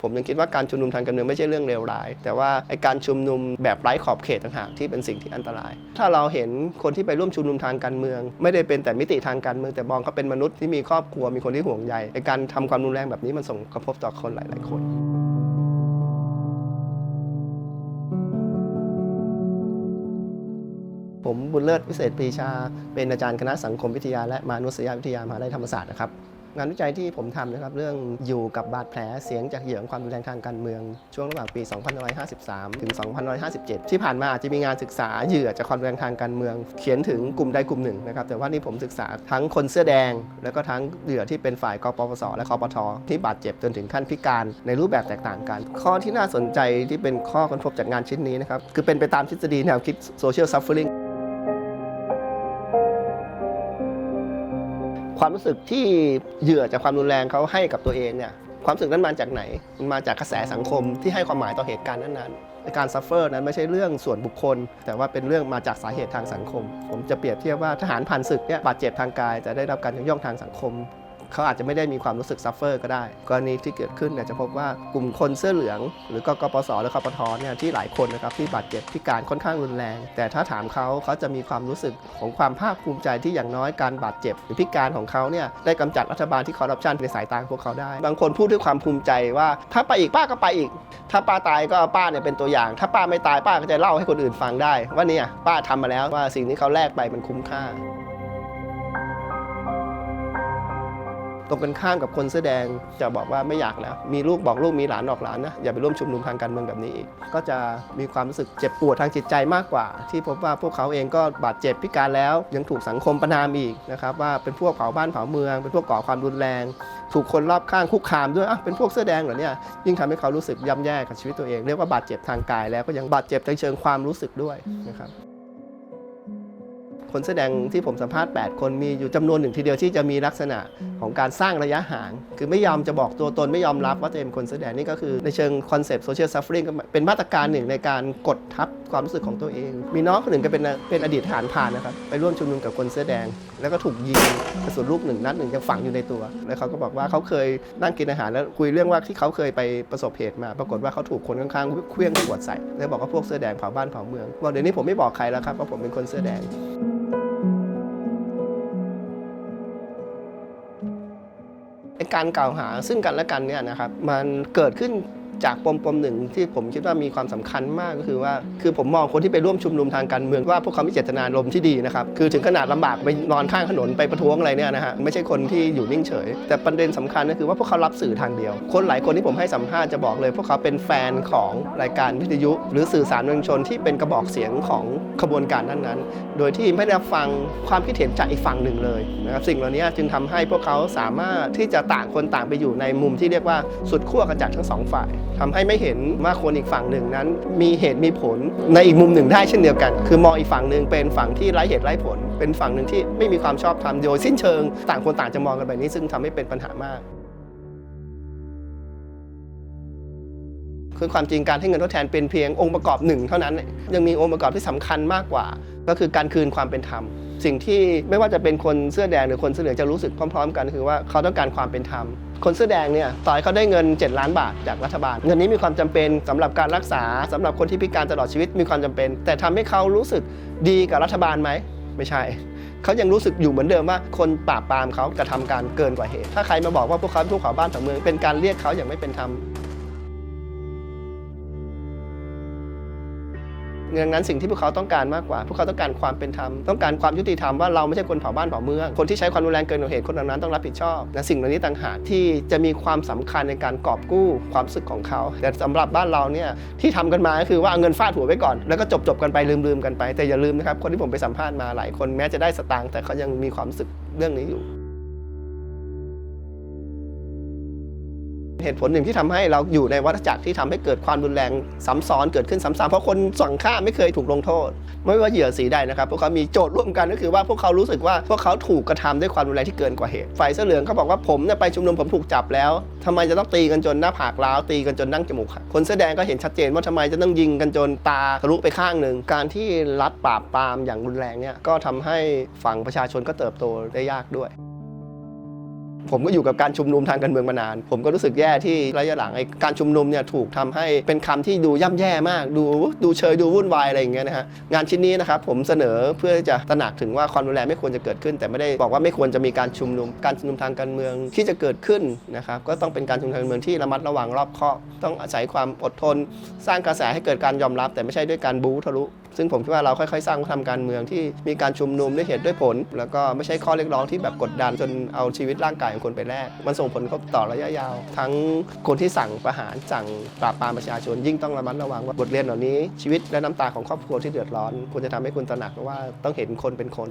ผมยังคิดว่าการชุมนุมทางการเมืองไม่ใช่เรื่องเลวร้ายแต่ว่าไอ้การชุมนุมแบบไร้ขอบเขตต่างหากที่เป็นสิ่งที่อันตรายถ้าเราเห็นคนที่ไปร่วมชุมนุมทางการเมืองไม่ได้เป็นแต่มิติทางการเมืองแต่มองเขาเป็นมนุษย์ที่มีครอบครัวมีคนที่ห่วงใยไอ้การทำความรุนแรงแบบนี้มันส่งกระทบต่อคนหลายๆคนผมบุญเลิศวิเศษปรีชาเป็นอาจารย์คณะสังคมวิทยาและมานุษยวิทยามหาวิทยาลัยธรรมศาสตร์นะครับงานวิจัยที่ผมทำนะครับเรื่องอยู่กับบาดแผลเสียงจากเหยื่อความรุนแรงทางการเมืองช่วงระหว่างปี 2553 ถึง 2557 ที่ผ่านมาอาจจะมีงานศึกษาเหยื่อจากความรุนแรงทางการเมืองเขียนถึงกลุ่มใดกลุ่มหนึ่งนะครับแต่ว่านี่ผมศึกษาทั้งคนเสื้อแดงแล้วก็ทั้งเหยื่อที่เป็นฝ่ายกปปสและคปทที่บาดเจ็บจนถึงขั้นพิการในรูปแบบแตกต่างกันข้อที่น่าสนใจที่เป็นข้อค้นพบจากงานชิ้นนี้นะครับคือเป็นไปตามทฤษฎีแนวคิด social sufferingความรู้สึกที่เหยื่อจากความรุนแรงเขาให้กับตัวเองเนี่ยความรู้สึกนั้นมาจากไหนมันมาจากกระแสสังคมที่ให้ความหมายต่อเหตุการณ์นั้นๆการซัฟเฟอร์นั้นไม่ใช่เรื่องส่วนบุคคลแต่ว่าเป็นเรื่องมาจากสาเหตุทางสังคมผมจะเปรียบเทียบว่าทหารผ่านศึกเนี่ยบาดเจ็บทางกายแต่ได้รับการยกย่องทางสังคมเขาอาจจะไม่ได้มีความรู้สึกซัฟเฟอร์ก็ได้กรณีที่เกิดขึ้นเนี่ยจะพบว่ากลุ่มคนเสื้อเหลืองหรือกปปสหรือคปทเนี่ยที่หลายคนนะครับที่บาดเจ็บพิการค่อนข้างรุนแรงแต่ถ้าถามเขาจะมีความรู้สึกของความภาคภูมิใจที่อย่างน้อยการบาดเจ็บหรือพิการของเขาเนี่ยได้กำจัดรัฐบาลที่คอร์รัปชันในสายตาพวกเขาได้บางคนพูดด้วยความภูมิใจว่าถ้าไปอีกป้าก็ไปอีกถ้าป้าตายก็เอาป้าเนี่ยเป็นตัวอย่างถ้าป้าไม่ตายป้าก็จะเล่าให้คนอื่นฟังได้ว่าเนี่ยป้าทำมาแล้วว่าสิ่งที่เขาแลกไปมันคุ้มค่าตรงกันข้ามกับคนเสื้อแดงจะบอกว่าไม่อยากแล้วมีลูกบอกลูกมีหลานบอกหลานนะอย่าไปร่วมชุมนุมทางการเมืองแบบนี้อีกก็จะมีความรู้สึกเจ็บปวดทางจิตใจมากกว่าที่พบว่าพวกเขาเองก็บาดเจ็บพิการแล้วยังถูกสังคมประณามอีกนะครับว่าเป็นพวกเผาบ้านเผาเมืองเป็นพวกก่อความรุนแรงถูกคนรอบข้างคุกคามด้วยเป็นพวกเสื้อแดงเหรอเนี่ยยิ่งทำให้เขารู้สึกย่ำแย่กับชีวิตตัวเองเรียกว่าบาดเจ็บทางกายแล้วก็ยังบาดเจ็บในเชิงความรู้สึกด้วยนะครับคนแสดงที่ผมสัมภาษณ์8คนมีอยู่จำนวนหนึ่งทีเดียวที่จะมีลักษณะของการสร้างระยะห่างคือไม่ยอมจะบอกตัวตนไม่ยอมรับว่าตัวเองเป็นคนแสดงนี่ก็คือในเชิงคอนเซปต์ social suffering เป็นมาตรการหนึ่งในการกดทับความรู้สึกของตัวเองมีน้องคนหนึ่งก็เป็นอดีตทหารพรานนะครับไปร่วมชุมนุมกับคนเสื้อแดงแล้วก็ถูกยิงกระสุนลูก1 นัดยังฝังอยู่ในตัวแล้วเขาก็บอกว่าเขาเคยนั่งกินอาหารแล้วคุยเรื่องว่าที่เขาเคยไปประสบเหตุมาปรากฏว่าเขาถูกคนข้างๆเคลื่องขวดใส่แล้วบอกว่าพวกเสื้อแดงเผาบ้านเผาเมืองบอกเดี๋ยวนี้ผมไม่บอกใครแล้วครับว่าผมเป็นคนเสื้อแดงการกล่าวหาซึ่งกันและกันเนี่ยนะครับมันเกิดขึ้นจากปมหนึ่งที่ผมคิดว่ามีความสำคัญมากก็คือว่าผมมองคนที่ไปร่วมชุมนุมทางการเมืองว่าพวกเขามีเจตนารมณ์ที่ดีนะครับคือถึงขนาดลำบากไปนอนข้างถนนไปประท้วงอะไรเนี่ยนะฮะไม่ใช่คนที่อยู่นิ่งเฉยแต่ประเด็นสำคัญก็คือว่าพวกเขารับสื่อทางเดียวคนหลายคนที่ผมให้สัมภาษณ์จะบอกเลยพวกเขาเป็นแฟนของรายการวิทยุหรือสื่อสารมวลชนที่เป็นกระบอกเสียงของขบวนการนั้นๆโดยที่ไม่ได้ฟังความคิดเห็นจากอีกฝั่งหนึ่งเลยนะครับสิ่งเหล่านี้จึงทำให้พวกเขาสามารถที่จะต่างคนต่างไปอยู่ในมุมที่เรียกว่าสุดขั้วกันจากทั้ง2 ฝ่ายทำให้ไม่เห็นว่าคนอีกฝั่งหนึ่งนั้นมีเหตุมีผลในอีกมุมหนึ่งได้เช่นเดียวกันคือมองอีกฝั่งหนึ่งเป็นฝั่งที่ไร้เหตุไร้ผลเป็นฝั่งหนึ่งที่ไม่มีความชอบธรรมโดยสิ้นเชิงต่างคนต่างจะมองกันแบบนี้ซึ่งทำให้เป็นปัญหามากคือความจริงการให้เงินทดแทนเป็นเพียงองค์ประกอบ1เท่านั้นยังมีองค์ประกอบที่สำคัญมากกว่าก็คือการคืนความเป็นธรรมสิ่งที่ไม่ว่าจะเป็นคนเสื้อแดงหรือคนเสื้อเหลืองจะรู้สึกพร้อมๆกันคือว่าเขาต้องการความเป็นธรรมคนเสื้อแดงเนี่ยต่อให้เขาได้เงิน7 ล้านบาทจากรัฐบาลเงินนี้มีความจำเป็นสำหรับการรักษาสำหรับคนที่พิการตลอดชีวิตมีความจำเป็นแต่ทำให้เขารู้สึกดีกับรัฐบาลไหมไม่ใช่เขายังรู้สึกอยู่เหมือนเดิมว่าคนปราบปรามเขากระทำการเกินกว่าเหตุถ้าใครมาบอกว่าพวกเขาเผาบ้านเผาเมืองเป็นการเรียกเขาอย่างไม่เป็นธรรมดังนั้นสิ่งที่พวกเขาต้องการมากกว่าพวกเขาต้องการความเป็นธรรมต้องการความยุติธรรมว่าเราไม่ใช่คนเผาบ้านเผาเมืองคนที่ใช้ความรุนแรงเกินกว่าเหตุคนเหล่านั้นต้องรับผิดชอบและสิ่งเหล่านี้ต่างหากที่จะมีความสำคัญในการกอบกู้ความรู้สึกของเขาแต่สำหรับบ้านเราเนี่ยที่ทำกันมาก็คือว่าเอาเงินฟาดหัวไว้ก่อนแล้วก็จบกันไปลืมกันไปแต่อย่าลืมนะครับคนที่ผมไปสัมภาษณ์มาหลายคนแม้จะได้สตางค์แต่เขายังมีความรู้สึกเรื่องนี้อยู่เหตุผลหนึ่งที่ทำให้เราอยู่ในวัฏจักรที่ทำให้เกิดความรุนแรงซ้ำซ้อนเกิดขึ้นซ้ำๆเพราะคนสั่งฆ่าไม่เคยถูกลงโทษไม่ว่าเหยื่อสีใดนะครับพวกเขามีโจทย์ร่วมกันก็คือว่าพวกเขารู้สึกว่าพวกเขาถูกกระทำด้วยความรุนแรงที่เกินกว่าเหตุฝ่ายเสื้อเหลืองเขาบอกว่าผมไปชุมนุมผมถูกจับแล้วทำไมจะต้องตีกันจนหน้าผากร้าวตีกันจนดั้งจมูกหักคนเสื้อแดงก็เห็นชัดเจนว่าทำไมจะต้องยิงกันจนตาทะลุไปข้างหนึ่งการที่รัฐปราบปรามอย่างรุนแรงเนี่ยก็ทำให้ฝั่งประชาชนก็เติบโตได้ยากด้วย ผมก็อยู่กับการชุมนุมทางการเมืองมานานผมก็รู้สึกแย่ที่ระยะหลังไอ้การชุมนุมเนี่ยถูกทำให้เป็นคำที่ดูย่ำแย่มากดูเชยดูวุ่นวายอะไรอย่างเงี้ยนะฮะงานชิ้นนี้นะครับผมเสนอเพื่อจะตระหนักถึงว่าความรุนแรงไม่ควรจะเกิดขึ้นแต่ไม่ได้บอกว่าไม่ควรจะมีการชุมนุมทางการเมืองที่จะเกิดขึ้นนะครับก็ต้องเป็นการชุมนุมทางการเมืองที่ระมัดระวังรอบคอบต้องอาศัยความอดทนสร้างกระแสให้เกิดการยอมรับแต่ไม่ใช่ด้วยการบู๊ทะลุซึ่งผมคิดว่าเราค่อยๆสร้างวัฒนธรรมการเมืองที่มีการชุมนุมด้วยเหตุด้วยผลแล้วก็ไม่ใช่ข้อเรียกร้องที่แบบกดดันจนเอาชีวิตร่างกายของคนไปแลกมันส่งผลกระทบต่อระยะยาวทั้งคนที่สั่งประหารสั่งปราบปรามประชาชนยิ่งต้องระมัดระวังว่าบทเรียนเหล่านี้ชีวิตและน้ำตาของครอบครัวที่เดือดร้อนควรจะทำให้คุณตระหนักว่าต้องเห็นคนเป็นคน